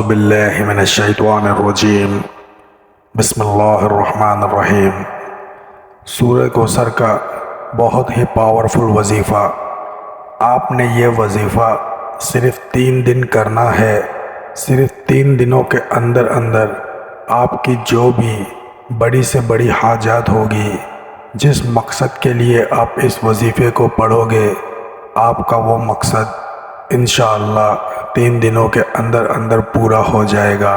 باللہ من الشیطان الرجیم بسم اللہ الرحمن الرحیم۔ سورہ کوثر کا بہت ہی پاورفل وظیفہ۔ آپ نے یہ وظیفہ صرف 3 دن کرنا ہے۔ صرف 3 دنوں کے اندر اندر آپ کی جو بھی بڑی سے بڑی حاجات ہوگی، جس مقصد کے لیے آپ اس وظیفے کو پڑھو گے، آپ کا وہ مقصد انشاءاللہ 3 دنوں کے اندر اندر پورا ہو جائے گا۔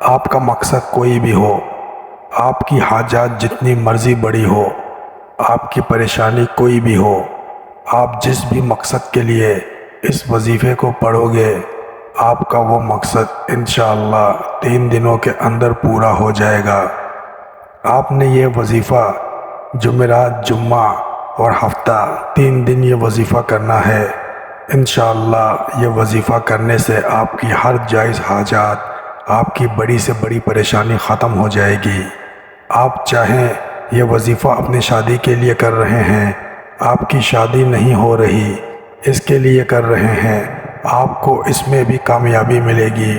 آپ کا مقصد کوئی بھی ہو، آپ کی حاجات جتنی مرضی بڑی ہو، آپ کی پریشانی کوئی بھی ہو، آپ جس بھی مقصد کے لیے اس وظیفے کو پڑھو گے، آپ کا وہ مقصد انشاءاللہ 3 دنوں کے اندر پورا ہو جائے گا۔ آپ نے یہ وظیفہ جمعرات، جمعہ اور ہفتہ 3 دن یہ وظیفہ کرنا ہے۔ انشاءاللہ یہ وظیفہ کرنے سے آپ کی ہر جائز حاجات، آپ کی بڑی سے بڑی پریشانی ختم ہو جائے گی۔ آپ چاہیں یہ وظیفہ اپنی شادی کے لیے کر رہے ہیں، آپ کی شادی نہیں ہو رہی، اس کے لیے کر رہے ہیں، آپ کو اس میں بھی کامیابی ملے گی۔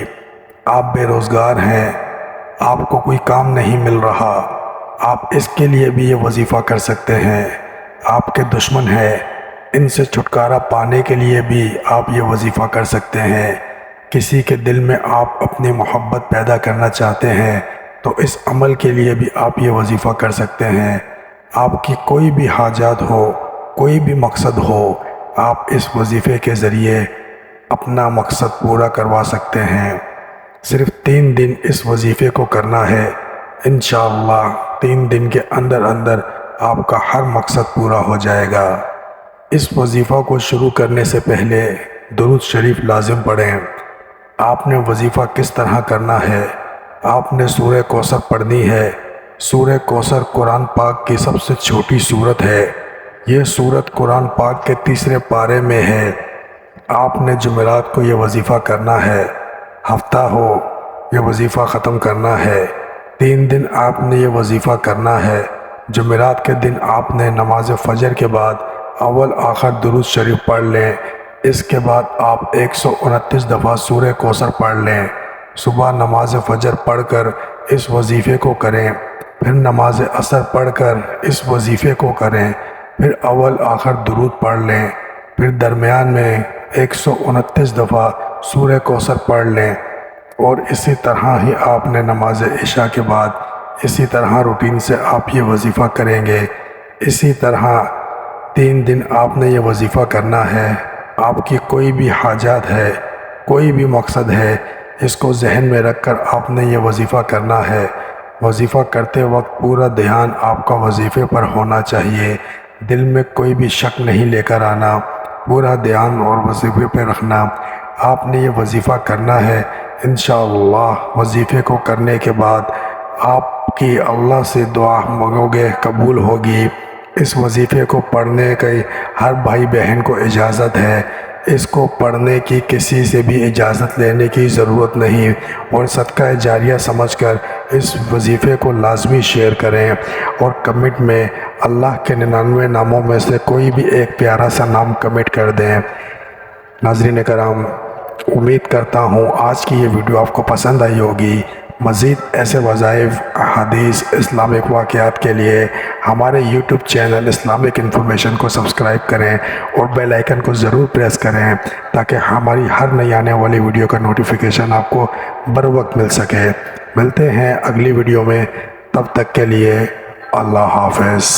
آپ بے روزگار ہیں، آپ کو کوئی کام نہیں مل رہا، آپ اس کے لیے بھی یہ وظیفہ کر سکتے ہیں۔ آپ کے دشمن ہیں، ان سے چھٹکارا پانے کے لیے بھی آپ یہ وظیفہ کر سکتے ہیں۔ کسی کے دل میں آپ اپنی محبت پیدا کرنا چاہتے ہیں تو اس عمل کے لیے بھی آپ یہ وظیفہ کر سکتے ہیں۔ آپ کی کوئی بھی حاجات ہو، کوئی بھی مقصد ہو، آپ اس وظیفے کے ذریعے اپنا مقصد پورا کروا سکتے ہیں۔ صرف 3 دن اس وظیفے کو کرنا ہے۔ انشاءاللہ 3 دن کے اندر اندر آپ کا ہر مقصد پورا ہو جائے گا۔ اس وظیفہ کو شروع کرنے سے پہلے درود شریف لازم پڑھیں۔ آپ نے وظیفہ کس طرح کرنا ہے؟ آپ نے سورہ کوثر پڑھنی ہے۔ سورہ کوثر قرآن پاک کی سب سے چھوٹی سورت ہے۔ یہ سورت قرآن پاک کے 3 پارے میں ہے۔ آپ نے جمعرات کو یہ وظیفہ کرنا ہے، ہفتہ ہو یہ وظیفہ ختم کرنا ہے۔ 3 دن آپ نے یہ وظیفہ کرنا ہے۔ جمعرات کے دن آپ نے نماز فجر کے بعد اول آخر درود شریف پڑھ لیں۔ اس کے بعد آپ 129 دفعہ سورہ کوثر پڑھ لیں۔ صبح نماز فجر پڑھ کر اس وظیفے کو کریں، پھر نماز عصر پڑھ کر اس وظیفے کو کریں، پھر اول آخر درود پڑھ لیں، پھر درمیان میں 129 دفعہ سورہ کوثر پڑھ لیں، اور اسی طرح ہی آپ نے نماز عشاء کے بعد اسی طرح روٹین سے آپ یہ وظیفہ کریں گے۔ اسی طرح 3 دن آپ نے یہ وظیفہ کرنا ہے۔ آپ کی کوئی بھی حاجات ہے، کوئی بھی مقصد ہے، اس کو ذہن میں رکھ کر آپ نے یہ وظیفہ کرنا ہے۔ وظیفہ کرتے وقت پورا دھیان آپ کا وظیفے پر ہونا چاہیے، دل میں کوئی بھی شک نہیں لے کر آنا، پورا دھیان اور وظیفے پہ رکھنا۔ آپ نے یہ وظیفہ کرنا ہے۔ انشاءاللہ وظیفے کو کرنے کے بعد آپ کی اللہ سے دعا مانگو گے، قبول ہوگی۔ اس وظیفے کو پڑھنے کی ہر بھائی بہن کو اجازت ہے۔ اس کو پڑھنے کی کسی سے بھی اجازت لینے کی ضرورت نہیں، اور صدقہ جاریہ سمجھ کر اس وظیفے کو لازمی شیئر کریں، اور کمنٹ میں اللہ کے 99 ناموں میں سے کوئی بھی ایک پیارا سا نام کمنٹ کر دیں۔ ناظرین کرام، امید کرتا ہوں آج کی یہ ویڈیو آپ کو پسند آئی ہوگی۔ مزید ایسے وظائف، احادیث، اسلامک واقعات کے لیے ہمارے یوٹیوب چینل اسلامک انفارمیشن کو سبسکرائب کریں اور بیل آئیکن کو ضرور پریس کریں، تاکہ ہماری ہر نئی آنے والی ویڈیو کا نوٹیفیکیشن آپ کو بر وقت مل سکے۔ ملتے ہیں اگلی ویڈیو میں، تب تک کے لیے اللہ حافظ۔